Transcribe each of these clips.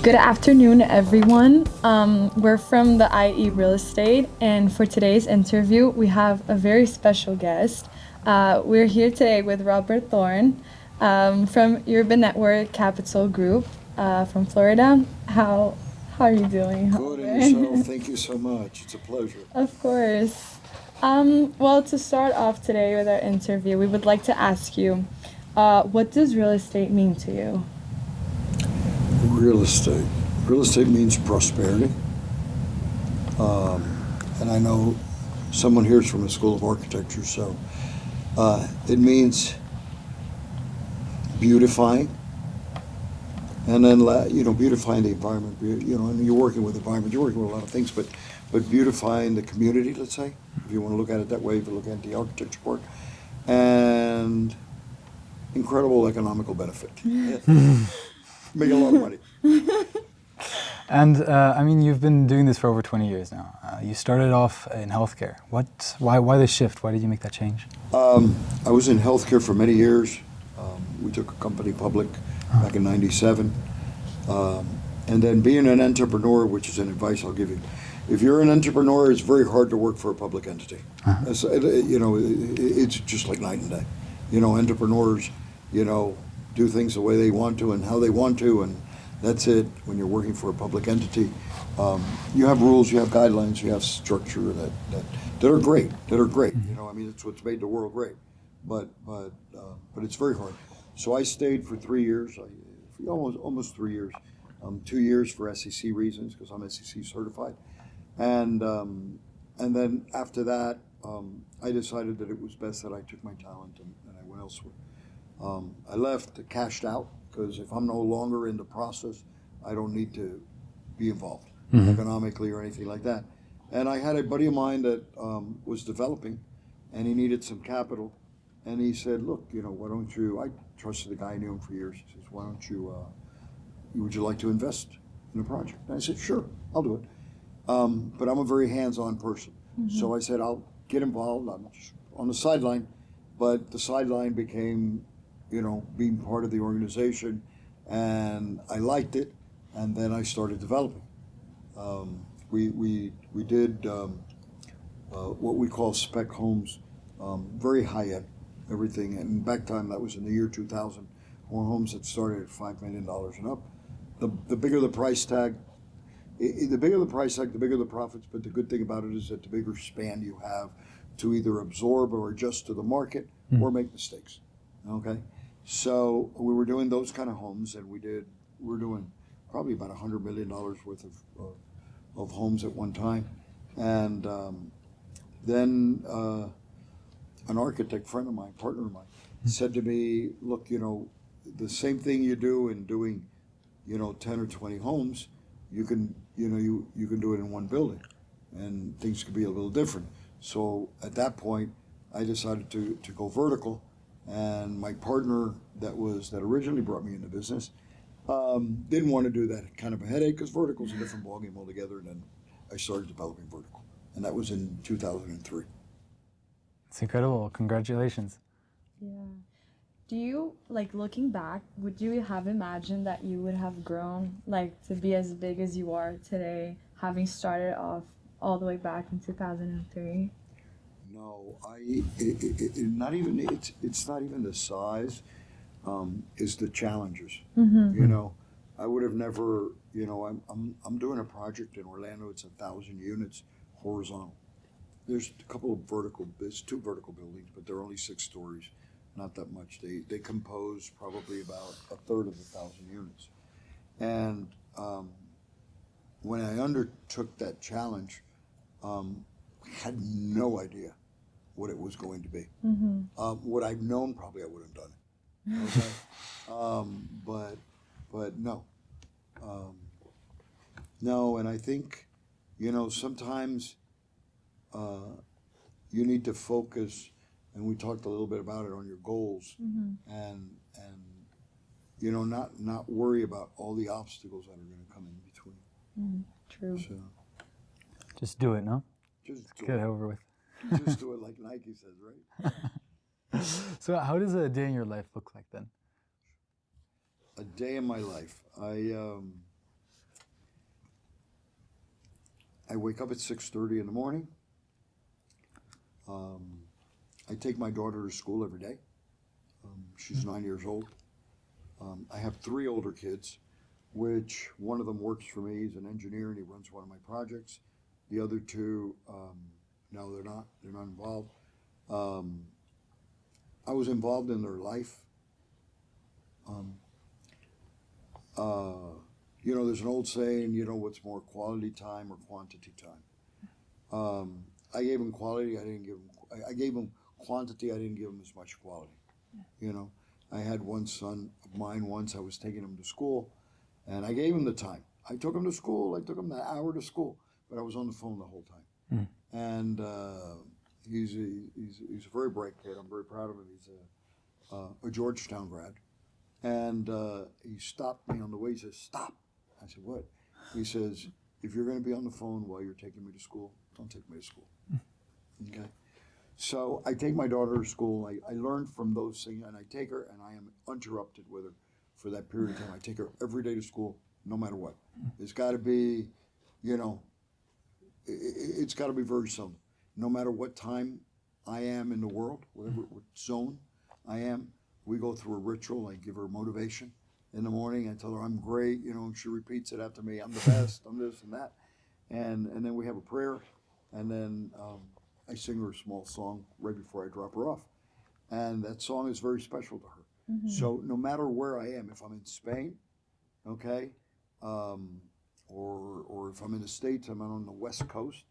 Good afternoon, everyone. We're from the IE Real Estate, and for today's interview, we have a very special guest. We're here today with Robert Thorne from Urban Network Capital Group from Florida. How are you doing, Good, and yourself. Robert? Thank you so much. It's a pleasure. Of course. Well, to start off today with our interview, we would like to ask you, what does real estate mean to you? Real estate. Real estate means prosperity. And I know someone here is from the School of Architecture, so it means beautifying. And then, beautifying the environment. And you're working with the environment. You're working with a lot of things, but beautifying the community, let's say, if you want to look at it that way, if you look at the architecture part, and incredible economical benefit. Make a lot of money. And I mean, you've been doing this for over 20 years now. You started off in healthcare. Why the shift? Why did you make that change? I was in healthcare for many years. We took a company public back in '97. And then being an entrepreneur, which is an advice I'll give you. If you're an entrepreneur, it's very hard to work for a public entity. It's just like night and day. Entrepreneurs, do things the way they want to and how they want to, and that's it. When you're working for a public entity, you have rules, you have guidelines, you have structure that are great. I mean, it's what's made the world great. But it's very hard. So I stayed for 3 years, almost 3 years. 2 years for SEC reasons because I'm SEC certified, and then after that, I decided that it was best that I took my talent and I went elsewhere. I left, cashed out, because if I'm no longer in the process, I don't need to be involved economically or anything like that. And I had a buddy of mine that was developing, and he needed some capital. And he said, look, why don't you, I trusted the guy, I knew him for years. He says, why don't you, would you like to invest in a project? And I said, sure, I'll do it. But I'm a very hands-on person. So I said, I'll get involved. I'm just on the sideline. But the sideline became being part of the organization, and I liked it, and then I started developing. We did what we call spec homes, very high end, everything. And back time, that was in the year 2000, more homes that started at $5 million and up. The bigger the price tag, the bigger the price tag, the bigger the profits. But the good thing about it is that the bigger span you have to either absorb or adjust to the market or make mistakes. Okay. So we were doing those kind of homes, and we're doing probably about $100 million worth of homes at one time. And then an architect friend of mine, partner of mine, said to me, look, the same thing you do in doing, 10 or 20 homes, you can do it in one building, and things could be a little different. So at that point, I decided to go vertical. And my partner that originally brought me into business didn't want to do that kind of a headache, because vertical is a different ballgame altogether. And then I started developing vertical, and that was in 2003. It's incredible. Congratulations. Yeah. Do you, looking back, would you have imagined that you would have grown, to be as big as you are today, having started off all the way back in 2003? No, not even, it's not even the size, it's the challenges. I would have never, I'm doing a project in Orlando. It's 1,000 units horizontal. There's there's 2 vertical buildings, but they're only 6 stories. Not that much. They compose probably about a third of 1,000 units. And when I undertook that challenge, I had no idea what it was going to be. What I've known, probably I would have done it. Okay, but no, no. And I think, sometimes you need to focus. And we talked a little bit about it on your goals, and not worry about all the obstacles that are going to come in between. True. So Just do it, no? just do Get it it. over with. Just do it, like Nike says, right? So how does a day in your life look like then? A day in my life. I wake up at 6:30 in the morning. I take my daughter to school every day. She's 9 years old. I have three older kids, which one of them works for me. He's an engineer and he runs one of my projects. The other two, no, they're not. They're not involved. I was involved in their life. There's an old saying, what's more, quality time or quantity time? I gave him quality. I gave him quantity. I didn't give him as much quality. I had one son of mine once. I was taking him to school, and I gave him the time. I took him to school. I took him the hour to school, but I was on the phone the whole time. And he's a very bright kid. I'm very proud of him. He's a Georgetown grad. And he stopped me on the way. He says, "Stop." I said, "What?" He says, "If you're going to be on the phone while you're taking me to school, don't take me to school." Okay. So I take my daughter to school. I learn from those things, and I take her, and I am uninterrupted with her for that period of time. I take her every day to school, no matter what. It's got to be, it's got to be very simple. No matter what time I am in the world, whatever what zone I am, we go through a ritual. I give her motivation in the morning. I tell her I'm great. She repeats it after me. I'm the best. I'm this and that. And then we have a prayer, and then I sing her a small song right before I drop her off. And that song is very special to her. So no matter where I am, if I'm in Spain, okay, or if I'm in the States, I'm on the West Coast,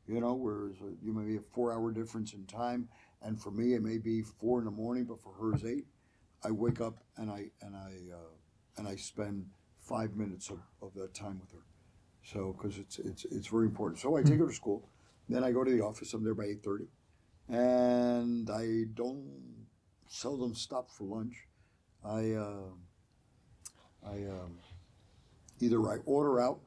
where you may be a 4-hour difference in time, and for me it may be 4 in the morning, but for her it's 8. I wake up and I spend 5 minutes of that time with her. So because it's very important. So I take her to school. Then I go to the office. I'm there by 8:30, and I don't seldom stop for lunch. Either I order out,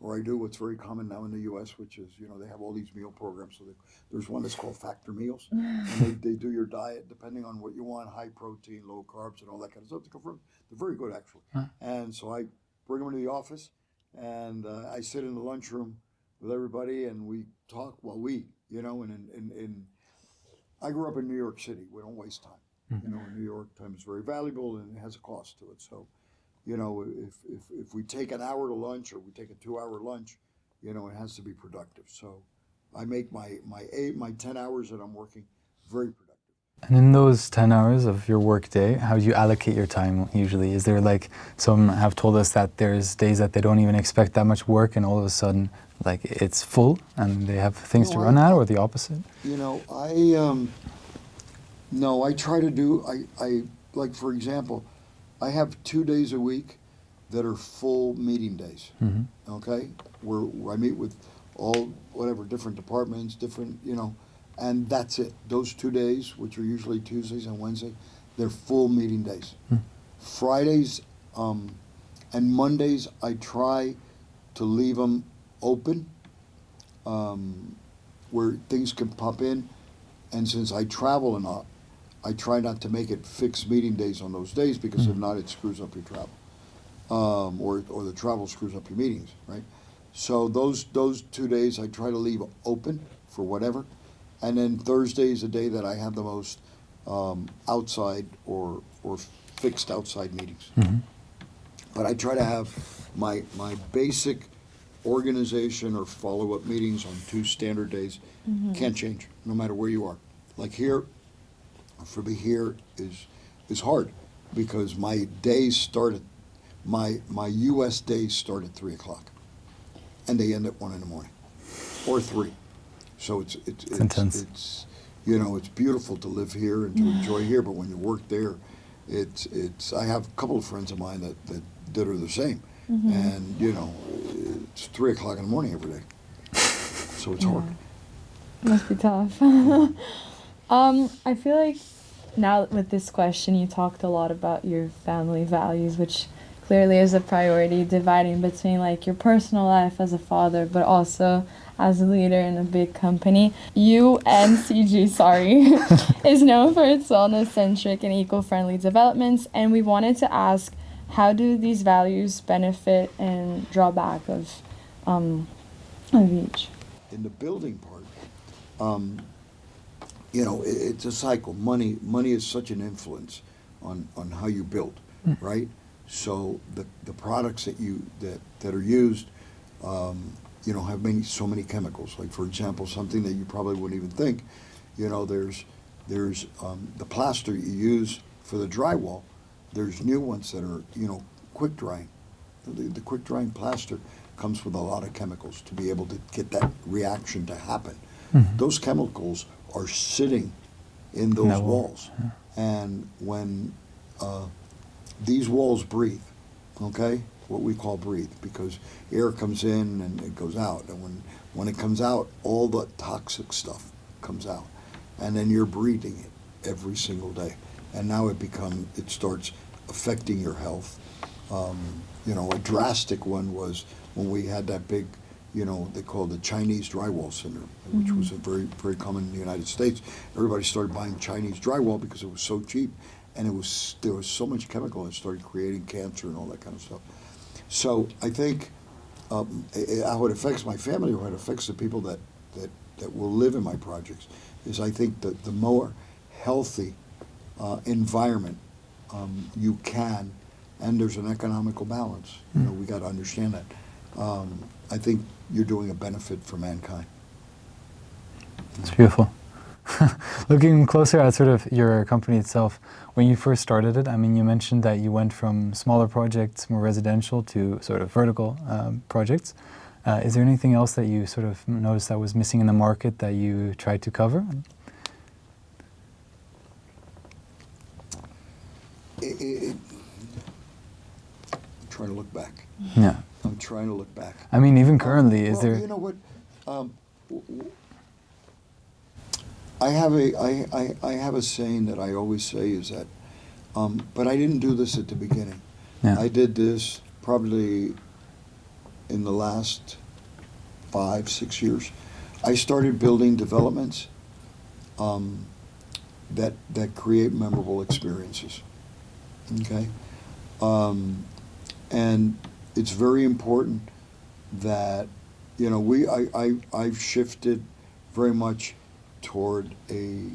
or I do what's very common now in the U.S., which is they have all these meal programs. So there's one that's called Factor Meals, and they do your diet depending on what you want: high protein, low carbs, and all that kind of stuff. They're very good actually. And so I bring them to the office, and I sit in the lunchroom with everybody, and we talk while we eat, and I grew up in New York City. We don't waste time. In New York, time is very valuable, and it has a cost to it. So, if we take an hour to lunch or we take a 2-hour lunch, it has to be productive. So I make my 10 hours that I'm working very productive. And in those 10 hours of your work day, how do you allocate your time usually? Is there some have told us that there's days that they don't even expect that much work and all of a sudden it's full and they have things to run out, or the opposite? I try to do, like for example, I have 2 days a week that are full meeting days, okay? Where I meet with all, different departments, and that's it. Those 2 days, which are usually Tuesdays and Wednesdays, they're full meeting days. Fridays and Mondays, I try to leave them open, where things can pop in. And since I travel a lot, I try not to make it fixed meeting days on those days, because if not, it screws up your travel, or the travel screws up your meetings, right? So those 2 days I try to leave open for whatever. And then Thursday is the day that I have the most outside or fixed outside meetings. But I try to have my basic organization or follow-up meetings on 2 standard days. Can't change, no matter where you are. Like here, for me here is hard, because my days start at, my U.S. days start at 3 o'clock, and they end at 1 in the morning, or 3. So it's intense. It's beautiful to live here and to enjoy here, but when you work there, I have a couple of friends of mine that are the same, and it's 3 o'clock in the morning every day, so it's hard. Must be tough. I feel like now with this question, you talked a lot about your family values, which clearly is a priority, dividing between your personal life as a father, but also as a leader in a big company. UNCG, is known for its wellness-centric and eco-friendly developments, and we wanted to ask, how do these values benefit and draw back of Of each. In the building part, it's a cycle. Money is such an influence on how you build, right? So the products that are used, have so many chemicals. Like, for example, something that you probably wouldn't even think, there's the plaster you use for the drywall. There's new ones that are, quick drying. The quick drying plaster comes with a lot of chemicals to be able to get that reaction to happen. Those chemicals are sitting in those walls. And when these walls breathe, okay, what we call breathe, because air comes in and it goes out. And when it comes out, all the toxic stuff comes out. And then you're breathing it every single day. And now it starts affecting your health. A drastic one was when we had that big, they call it the Chinese drywall syndrome, which was a very, very common in the United States. Everybody started buying Chinese drywall because it was so cheap, and there was so much chemical, it started creating cancer and all that kind of stuff. So I think how it affects my family, or how it affects the people that will live in my projects, is I think that the more healthy environment you can, and there's an economical balance. We got to understand that. I think you're doing a benefit for mankind. It's beautiful. Looking closer at sort of your company itself, when you first started it, I mean, you mentioned that you went from smaller projects, more residential, to sort of vertical projects. Is there anything else that you sort of noticed that was missing in the market that you tried to cover? I'm trying to look back. Yeah. I'm trying to look back. I mean, even currently, is there... You know what? I have a saying that I always say is that, but I didn't do this at the beginning. Yeah. I did this probably in the last 5-6 years. I started building developments that create memorable experiences. Okay, and it's very important that I've shifted very much toward a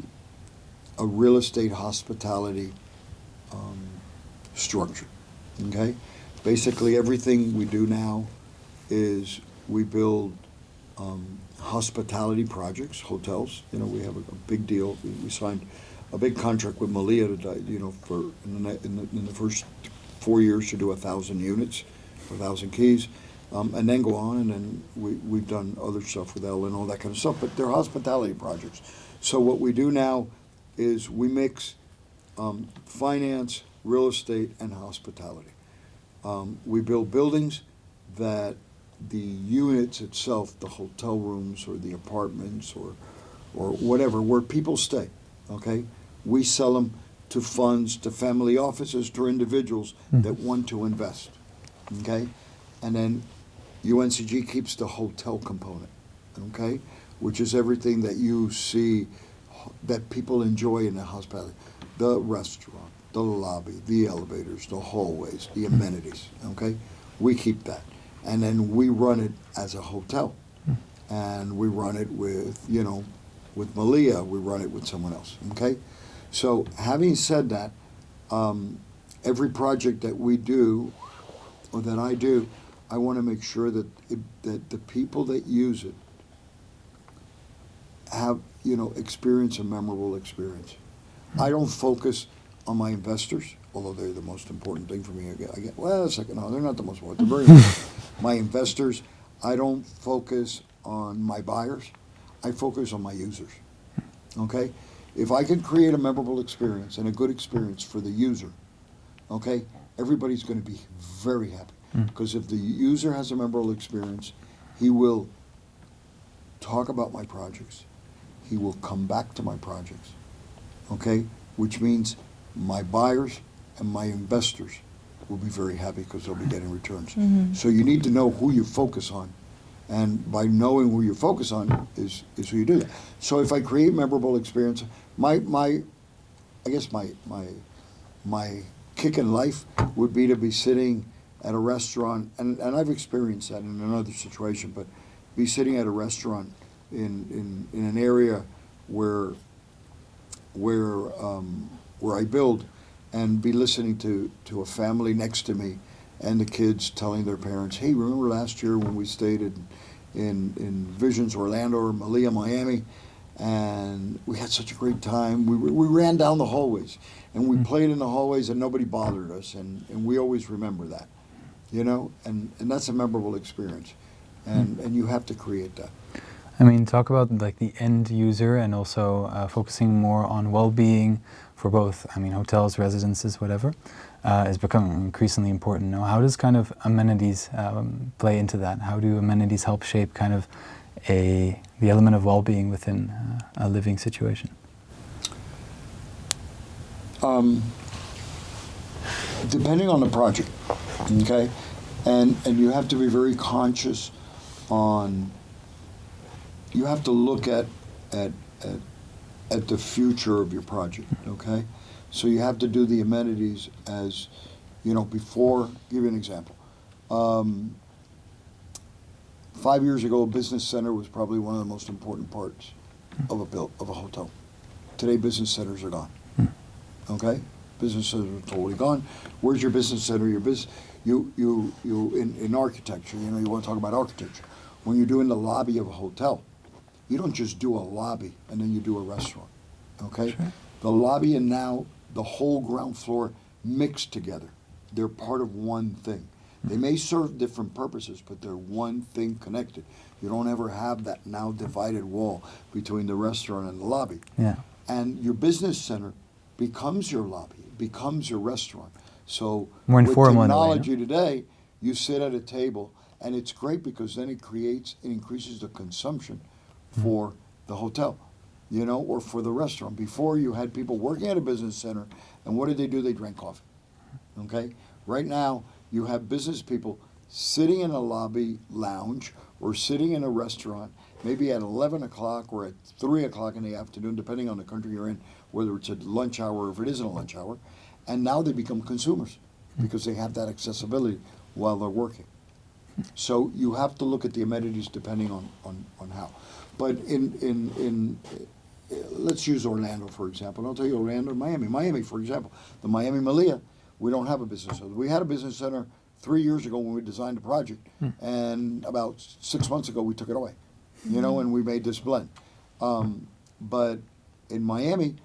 real estate hospitality structure. Okay, basically everything we do now is we build hospitality projects, hotels. We have a big deal. We signed a big contract with Malia for in the first 4 years to do 1,000 units, 1,000 keys, and then go on. And then we've done other stuff with Elle and all that kind of stuff. But they're hospitality projects. So what we do now is we mix finance, real estate, and hospitality. We build buildings that the units itself, the hotel rooms or the apartments or whatever, where people stay, okay? We sell them to funds, to family offices, to individuals that want to invest, okay? And then UNCG keeps the hotel component, okay? Which is everything that you see that people enjoy in the hospitality. The restaurant, the lobby, the elevators, the hallways, the amenities, okay? We keep that. And then we run it as a hotel. And we run it with Malia, we run it with someone else, okay? So having said that, every project that we do, or that I do, I want to make sure that the people that use it have, experience a memorable experience. I don't focus on my investors, although they're the most important thing for me. No, they're not the most important. They're very important. My investors, I don't focus on my buyers. I focus on my users, okay? If I can create a memorable experience and a good experience for the user, okay, everybody's going to be very happy. Because if the user has a memorable experience, he will talk about my projects. He will come back to my projects, okay? Which means my buyers and my investors will be very happy because they'll be getting returns. So you need to know who you focus on. And by knowing who you focus on is who you do that. So if I create memorable experience, I guess my kick in life would be to be sitting at a restaurant, and I've experienced that in another situation, but be sitting at a restaurant in an area where where I build, and be listening to a family next to me, and the kids telling their parents, "Hey, remember last year when we stayed in Visions Orlando or Malia, Miami, and we had such a great time. We ran down the hallways, and we played in the hallways, and nobody bothered us, and we always remember that, you know, and that's a memorable experience, and you have to create that." I mean, talk about like the end user and also focusing more on well-being for both, I mean, hotels, residences, whatever, is becoming increasingly important now. How does kind of amenities play into that? How do amenities help shape kind of the element of well-being within a living situation? Depending on the project, okay, and you have to be very conscious on. You have to look at the future of your project, okay? So you have to do the amenities as, you know, before. Give you an example. 5 years ago, a business center was probably one of the most important parts of a hotel. Today, business centers are gone. Okay, business centers are totally gone. Where's your business center? Your business, you in architecture. You know, you want to talk about architecture. When you're doing the lobby of a hotel, you don't just do a lobby and then you do a restaurant, okay? Sure. The lobby and now the whole ground floor mixed together. They're part of one thing. They may serve different purposes, but they're one thing connected. You don't ever have that now divided wall between the restaurant and the lobby. Yeah. And your business center becomes your lobby, becomes your restaurant. So More with informal in a way, no? technology today, you sit at a table, and it's great because then it increases the consumption for the hotel, you know, or for the restaurant. Before, you had people working at a business center, and what did they do? They drank coffee, okay? Right now, you have business people sitting in a lobby lounge or sitting in a restaurant, maybe at 11 o'clock or at 3 o'clock in the afternoon, depending on the country you're in, whether it's a lunch hour or if it isn't a lunch hour, and now they become consumers because they have that accessibility while they're working. So you have to look at the amenities depending on how. But in let's use Orlando, for example. I'll tell you Orlando, Miami. Miami, for example. The Miami Malia, we don't have a business center. We had a business center 3 years ago when we designed the project, and about 6 months ago we took it away, you know, and we made this blend. But in Miami,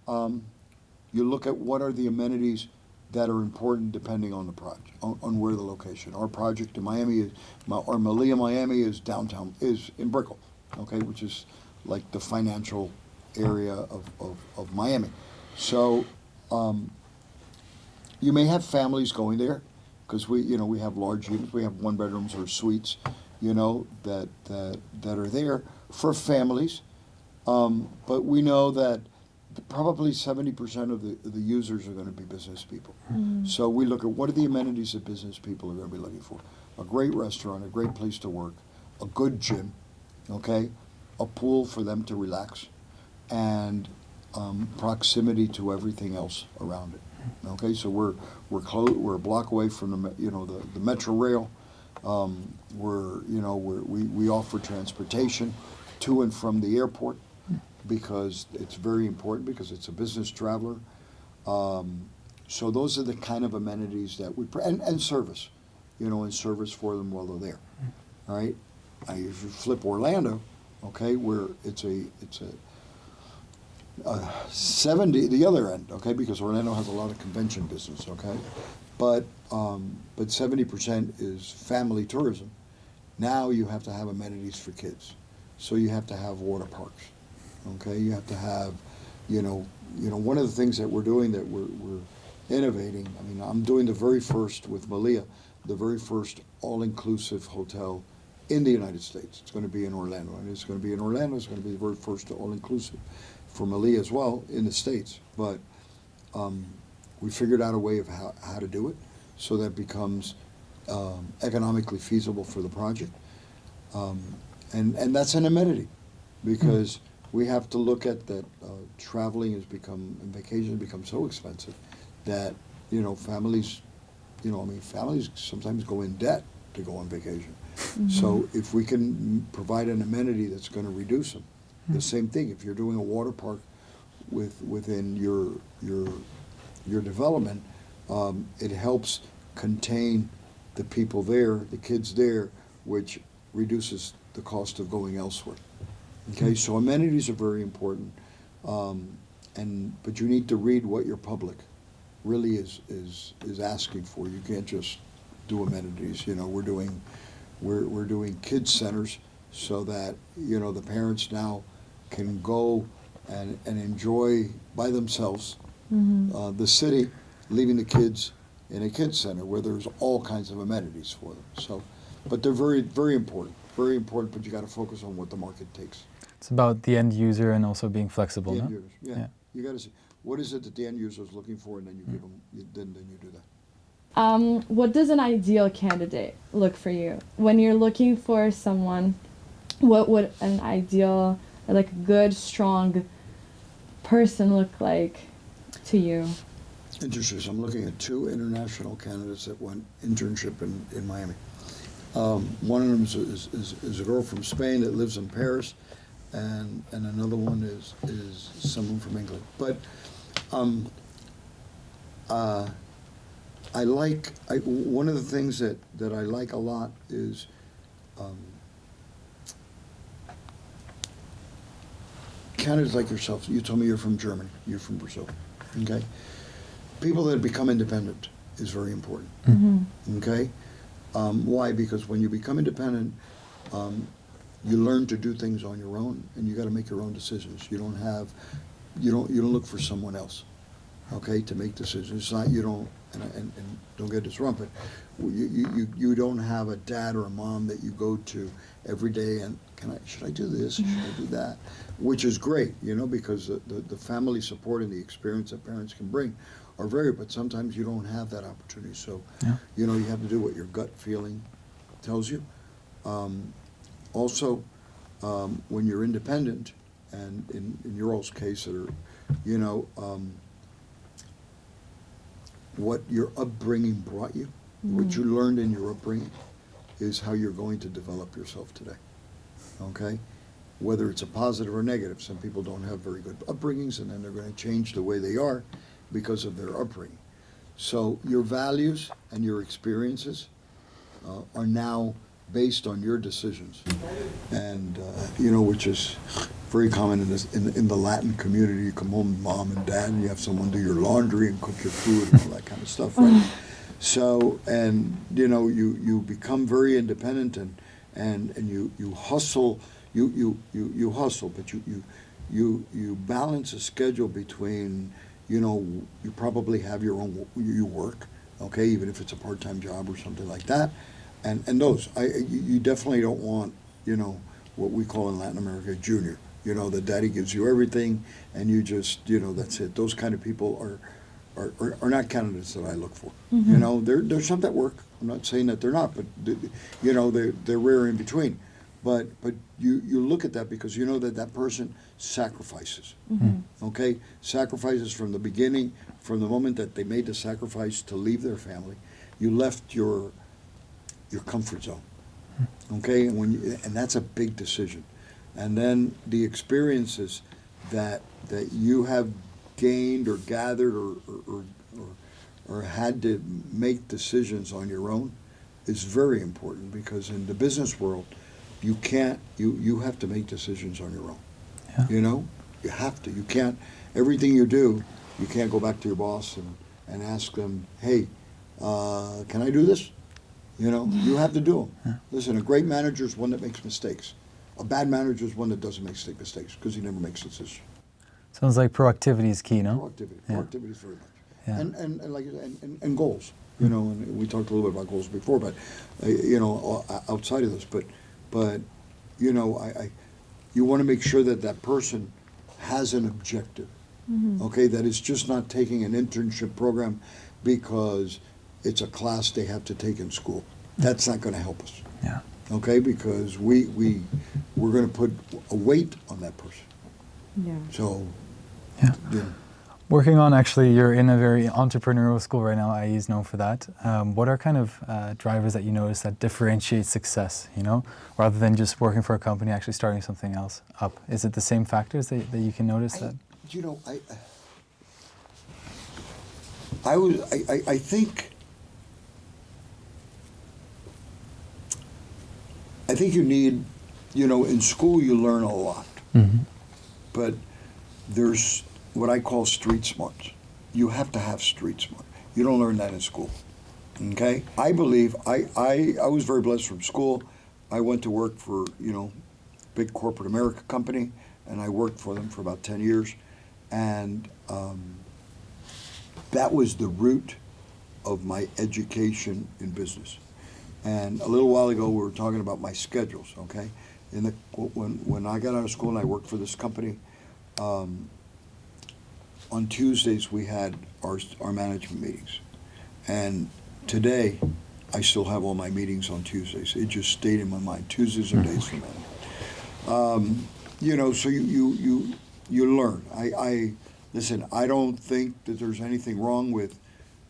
you look at what are the amenities that are important depending on the project, on where the location. Our project in Miami, our Malia Miami is downtown, is in Brickell, okay, which is like the financial area of Miami. So you may have families going there because we have large units, we have 1 bedrooms or suites, you know, that are there for families. But we know that probably 70% of the users are going to be business people. So we look at what are the amenities that business people are going to be looking for. A great restaurant, a great place to work, a good gym, okay, a pool for them to relax, and proximity to everything else around it. Okay, so we're a block away from the Metro Rail. We offer transportation to and from the airport, because it's very important, because it's a business traveler. So those are the kind of amenities that and service, and service for them while they're there. All right. Now, if you flip Orlando, okay, where it's a 70, the other end, okay, because Orlando has a lot of convention business, okay, but 70% is family tourism. Now you have to have amenities for kids, so you have to have water parks. Okay, you have to have, one of the things that we're doing, that we're innovating. I mean, I'm doing the very first with Malia, the very first all-inclusive hotel in the United States. It's going to be in Orlando, and it's going to be in Orlando. It's going to be the very first all-inclusive for Malia as well in the States. But we figured out a way of how to do it so that it becomes economically feasible for the project, and that's an amenity, because we have to look at that. Traveling and vacation has become so expensive that families, families sometimes go in debt to go on vacation. So if we can provide an amenity that's going to reduce them, the same thing. If you're doing a water park within your development, it helps contain the people there, the kids there, which reduces the cost of going elsewhere. Okay, so amenities are very important, but you need to read what your public really is asking for. You can't just do amenities. You know, we're doing kids centers so that the parents now can go and enjoy by themselves the city, leaving the kids in a kids center where there's all kinds of amenities for them. So, but they're very, very important, but you got to focus on what the market takes. It's about the end user and also being flexible, The no? end users, yeah. You got to see what is it that the end user is looking for, and then you give them, then you do that. What does an ideal candidate look for you? When you're looking for someone, what would an ideal, like good, strong person look like to you? Interesting. So I'm looking at 2 international candidates that went internship in Miami. One of them is a girl from Spain that lives in Paris, and another one is someone from England. But one of the things that I like a lot is candidates like yourself. You told me you're from Germany. You're from Brazil. Okay? People that become independent is very important. Okay? Why? Because when you become independent, you learn to do things on your own, and you got to make your own decisions. You don't look for someone else, okay, to make decisions. It's not, you don't, and don't get this wrong, but you don't have a dad or a mom that you go to every day and should I do this? Should I do that? Which is great, because the family support and the experience that parents can bring are very, but sometimes you don't have that opportunity. So, you have to do what your gut feeling tells you. Also, when you're independent, and in your all's case, what your upbringing brought you, what you learned in your upbringing, is how you're going to develop yourself today. Okay? Whether it's a positive or negative. Some people don't have very good upbringings, and then they're going to change the way they are because of their upbringing. So your values and your experiences are now based on your decisions, and which is very common in the Latin community. You come home, mom and dad, and you have someone do your laundry and cook your food and all that kind of stuff, right? So, and you become very independent, and you hustle. You hustle, but you balance a schedule between you probably have your own work, okay, even if it's a part-time job or something like that. And those, you definitely don't want, what we call in Latin America, junior. The daddy gives you everything, and you just, that's it. Those kind of people are not candidates that I look for. There's some that work. I'm not saying that they're not, but they're rare in between. But you look at that because you know that person sacrifices. Okay, sacrifices from the beginning, from the moment that they made the sacrifice to leave their family. You left your comfort zone, okay, and that's a big decision. And then the experiences that you have gained or gathered or had to make decisions on your own is very important, because in the business world, you have to make decisions on your own. You have to. You can't. Everything you do, you can't go back to your boss and ask them, hey, can I do this? You have to do them. Listen, a great manager is one that makes mistakes. A bad manager is one that doesn't make mistakes, because he never makes decisions. Sounds like proactivity is key, no? Proactivity is very much. Yeah. And like and goals. And we talked a little bit about goals before, but outside of this, but you want to make sure that person has an objective. Okay, that it's just not taking an internship program because it's a class they have to take in school. That's not going to help us. Yeah. Okay, because we're going to put a weight on that person. Yeah. So. Yeah. Working on, actually, you're in a very entrepreneurial school right now. IE is known for that. What are kind of drivers that you notice that differentiate success, rather than just working for a company, actually starting something else up? Is it the same factors that you can notice that? You know, I think you need, in school you learn a lot, but there's what I call street smarts. You have to have street smart. You don't learn that in school. Okay? I believe I was very blessed from school. I went to work for, big corporate America company, and I worked for them for about 10 years. And that was the root of my education in business. And a little while ago, we were talking about my schedules, okay? When I got out of school and I worked for this company, on Tuesdays we had our management meetings. And today, I still have all my meetings on Tuesdays. It just stayed in my mind. Tuesdays are days for management. So you learn. Listen, I don't think that there's anything wrong with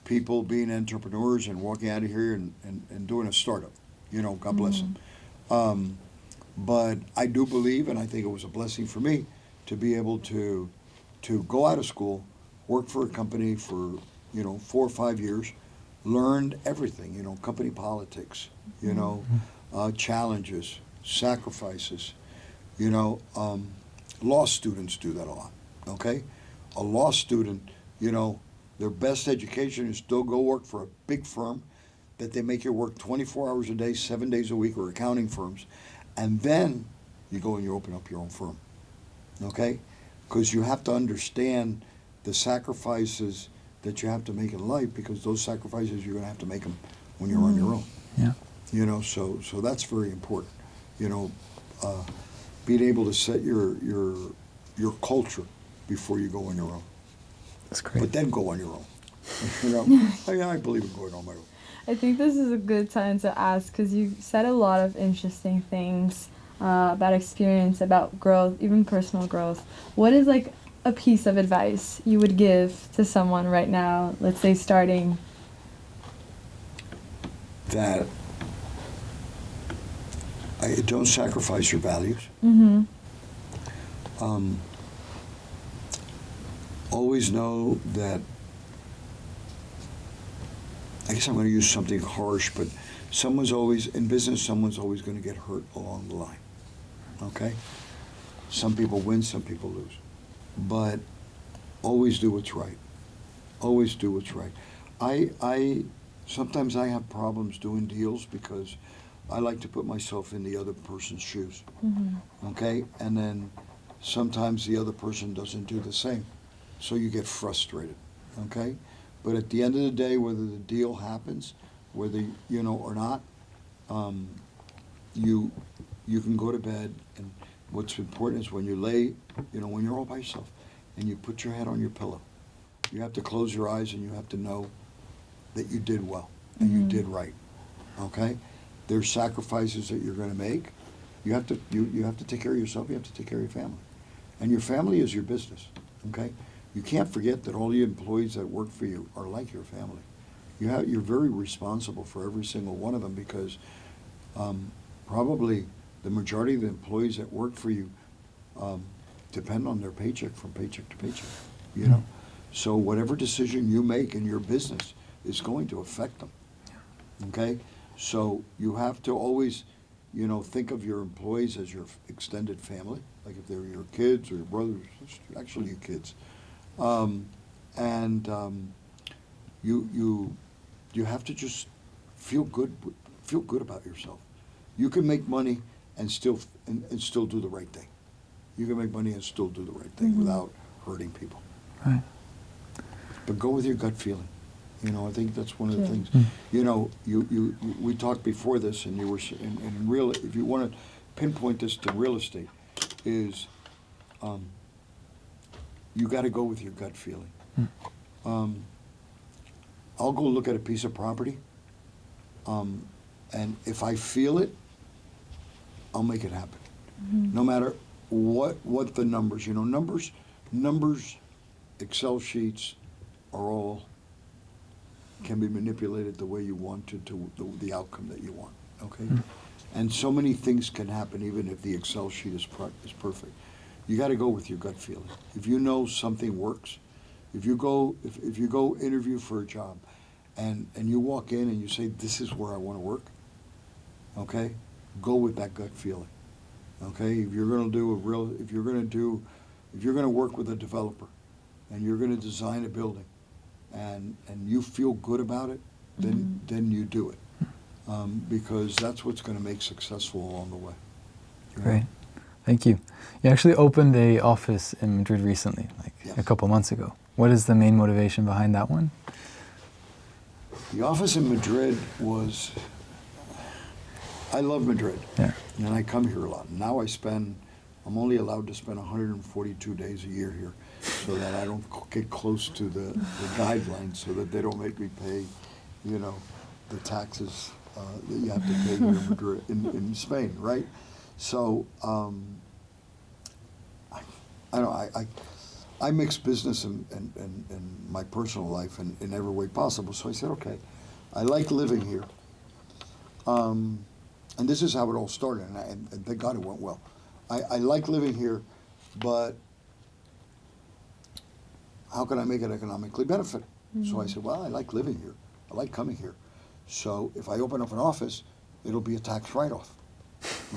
people being entrepreneurs and walking out of here and doing a startup. God bless them. But I do believe, and I think it was a blessing for me, to be able to go out of school, work for a company for 4 or 5 years, learned everything. Company politics. Challenges, sacrifices. Law students do that a lot. Okay, a law student, their best education is still go work for a big firm that they make you work 24 hours a day, 7 days a week, or accounting firms. And then you go and you open up your own firm. Okay? Because you have to understand the sacrifices that you have to make in life, because those sacrifices you're going to have to make them when you're on your own. Yeah. So that's very important. Being able to set your culture before you go on your own. That's great. But then go on your own. I believe in going on my own. I think this is a good time to ask, because you said a lot of interesting things about experience, about growth, even personal growth. What is like a piece of advice you would give to someone right now, let's say starting? That don't sacrifice your values. Always know that, I guess I'm going to use something harsh, but someone's always going to get hurt along the line. Okay? Some people win, some people lose. But always do what's right. Always do what's right. Sometimes I have problems doing deals because I like to put myself in the other person's shoes. Okay? And then sometimes the other person doesn't do the same. So you get frustrated. Okay? But at the end of the day, whether the deal happens, whether or not, you can go to bed. And what's important is when you lay, when you're all by yourself, and you put your head on your pillow, you have to close your eyes and you have to know that you did well and you did right. Okay? There's sacrifices that you're going to make. You have to take care of yourself. You have to take care of your family, and your family is your business. Okay? You can't forget that all the employees that work for you are like your family. You're very responsible for every single one of them, because probably the majority of the employees that work for you depend on their paycheck from paycheck to paycheck. So whatever decision you make in your business is going to affect them. Okay? So you have to always, think of your employees as your extended family, like if they're your kids or your brothers, actually your kids. You have to just feel good about yourself. You can make money and still do the right thing. You can make money and still do the right thing without hurting people. Right. But go with your gut feeling. I think that's one of the things. We talked before this, and you were in real. If you want to pinpoint this to real estate, is you got to go with your gut feeling. I'll go look at a piece of property, and if I feel it, I'll make it happen. No matter what the numbers. Numbers Excel sheets are all, can be manipulated the way you want to the outcome that you want, okay? And so many things can happen even if the Excel sheet is perfect. You gotta go with your gut feeling. If you know something works, if you go interview for a job and you walk in and you say, this is where I wanna work, okay? Go with that gut feeling, okay? If you're gonna work with a developer and you're gonna design a building and you feel good about it, then you do it. Because that's what's gonna make successful along the way. Great. Thank you. You actually opened a office in Madrid recently, like Yes. a couple months ago. What is the main motivation behind that one? The office in Madrid was, I love Madrid. Yeah. And I come here a lot. Now I'm only allowed to spend 142 days a year here so that I don't get close to the guidelines so that they don't make me pay, the taxes that you have to pay here in Madrid, in Spain, right? So, I mix business and my personal life in every way possible. So I said, okay, I like living here. And this is how it all started, and thank God it went well. I like living here, but how can I make it economically benefit? So I said, well, I like living here. I like coming here. So if I open up an office, it'll be a tax write-off,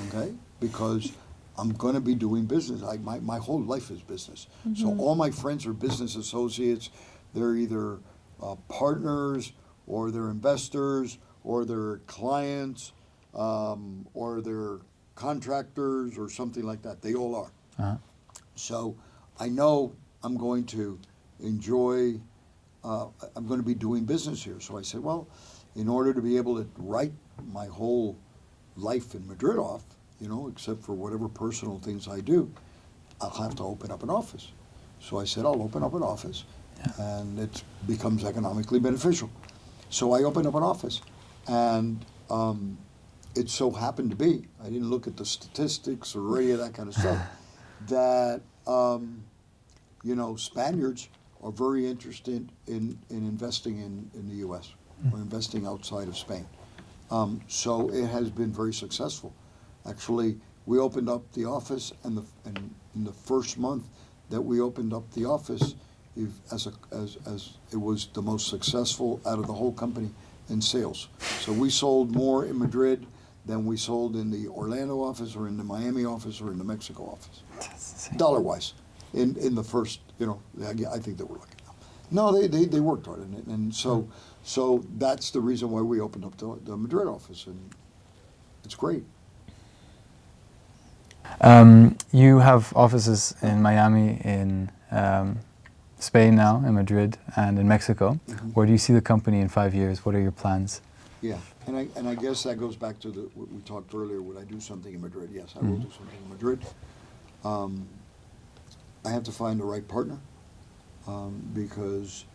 okay? Because I'm going to be doing business. My whole life is business. So all my friends are business associates. They're either partners, or they're investors, or they're clients, or they're contractors, or something like that. They all are. Uh-huh. So I know I'm going to enjoy, I'm going to be doing business here. So I said, well, in order to be able to write my whole life in Madrid off, except for whatever personal things I do, I'll have to open up an office. So I said, I'll open up an office, and it becomes economically beneficial. So I opened up an office, and it so happened to be, I didn't look at the statistics or any of that kind of stuff, that, Spaniards are very interested in investing in the U.S. or investing outside of Spain. So it has been very successful. Actually, we opened up the office, and in the first month that we opened up the office, as it was the most successful out of the whole company in sales. So we sold more in Madrid than we sold in the Orlando office or in the Miami office or in the Mexico office, dollar-wise. In the first, I think they were lucky. No, they worked hard in it, and so that's the reason why we opened up the Madrid office, and it's great. You have offices in Miami, in Spain now, in Madrid, and in Mexico. Where do you see the company in 5 years? What are your plans? Yeah, and I guess that goes back to what we talked earlier. Would I do something in Madrid? Yes, I will do something in Madrid. I have to find the right partner, because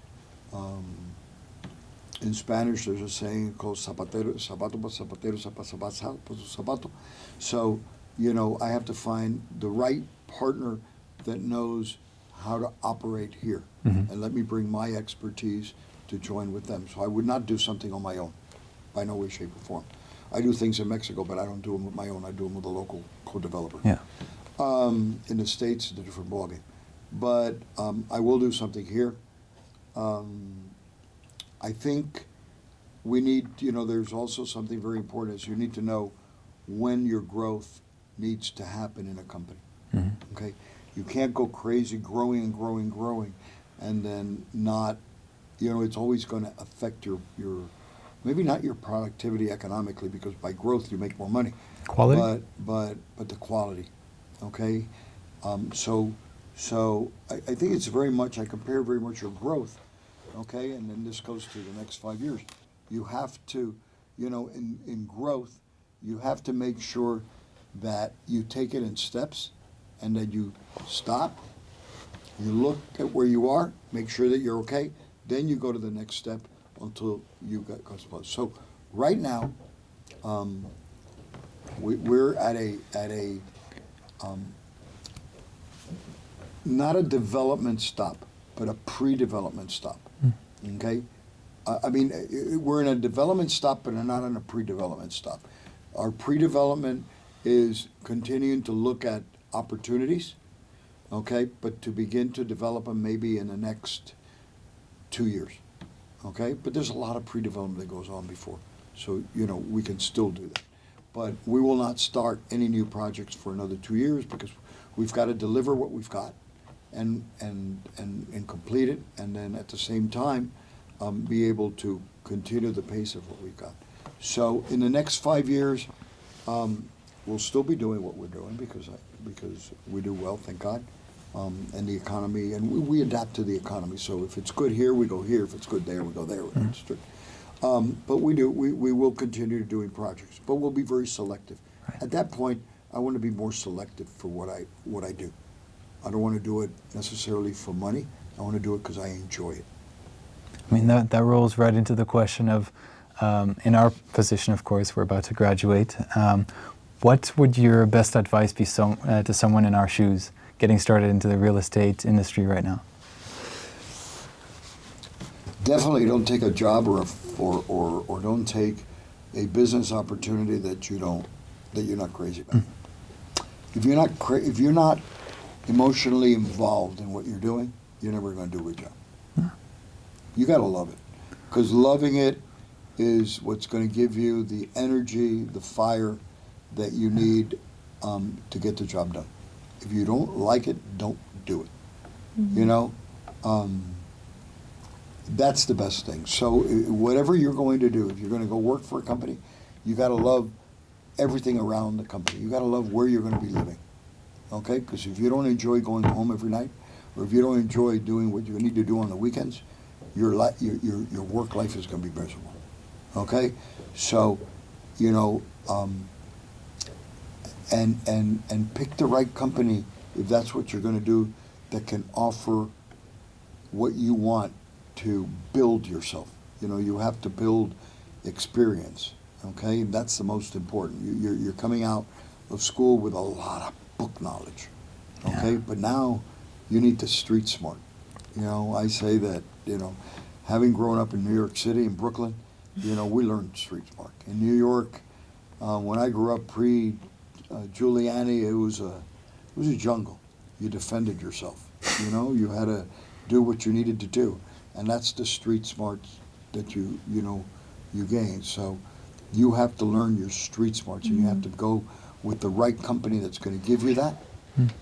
in Spanish there's a saying called zapato pa zapatero, zapato. So, I have to find the right partner that knows how to operate here, and let me bring my expertise to join with them. So I would not do something on my own, by no way, shape, or form. I do things in Mexico, but I don't do them with my own. I do them with a local co-developer. Yeah. In the States, it's a different ballgame. But I will do something here. I think we need, there's also something very important is you need to know when your growth needs to happen in a company. Okay? You can't go crazy growing and growing and growing and then not, it's always going to affect your maybe not your productivity economically, because by growth you make more money. Quality? But the quality, okay? So I think it's very much, I compare very much your growth, okay? And then this goes to the next 5 years. You have to, in growth, you have to make sure that you take it in steps and that you stop, you look at where you are, make sure that you're okay, then you go to the next step until you get close. So right now, we're at a not a development stop, but a pre-development stop. Okay? I mean, we're in a development stop, but not in a pre-development stop. Our pre-development is continuing to look at opportunities, okay, but to begin to develop them maybe in the next 2 years, okay? But there's a lot of pre-development that goes on before, so, you know, we can still do that. But we will not start any new projects for another 2 years because we've got to deliver what we've got and complete it, and then at the same time, be able to continue the pace of what we've got. So in the next 5 years, we'll still be doing what we're doing because we do well, thank God, and the economy, and we adapt to the economy. So if it's good here, we go here. If it's good there, we go there. But we will continue doing projects, but we'll be very selective. Right. At that point, I want to be more selective for what I do. I don't want to do it necessarily for money. I want to do it because I enjoy it. I mean, that rolls right into the question of, in our position, of course, we're about to graduate. What would your best advice be to someone in our shoes getting started into the real estate industry right now? Definitely don't take a job or don't take a business opportunity that you're not crazy about. If you're not emotionally involved in what you're doing, you're never going to do a good job. You got to love it, because loving it is what's going to give you the energy, the fire that you need to get the job done. If you don't like it, don't do it. You know, that's the best thing. So whatever you're going to do, if you're going to go work for a company, you got to love everything around the company. You got to love where you're going to be living. Okay? Because if you don't enjoy going home every night, or if you don't enjoy doing what you need to do on the weekends, your work life is going to be miserable. Okay? So, you know, and pick the right company if that's what you're going to do, that can offer what you want to build yourself. You know, you have to build experience. Okay? That's the most important. You're coming out of school with a lot of book knowledge. Okay? Yeah. But now you need to street smart. You know, I say that, you know, having grown up in New York City and Brooklyn, you know, we learned street smart. In New York, when I grew up pre-Giuliani, it was a jungle. You defended yourself. You know, you had to do what you needed to do, and that's the street smarts that you gain. So you have to learn your street smarts, and you have to go with the right company that's going to give you that.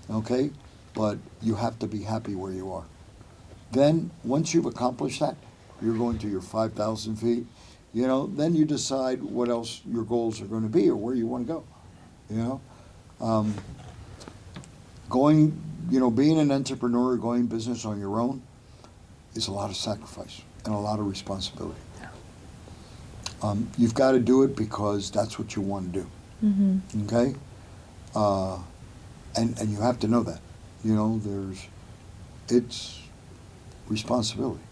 Okay, but you have to be happy where you are. Then, once you've accomplished that, you're going to your 5,000 feet, you know, then you decide what else your goals are going to be or where you want to go, you know. Being an entrepreneur, going business on your own is a lot of sacrifice and a lot of responsibility. You've got to do it because that's what you want to do, okay? And you have to know that, you know, it's responsibility.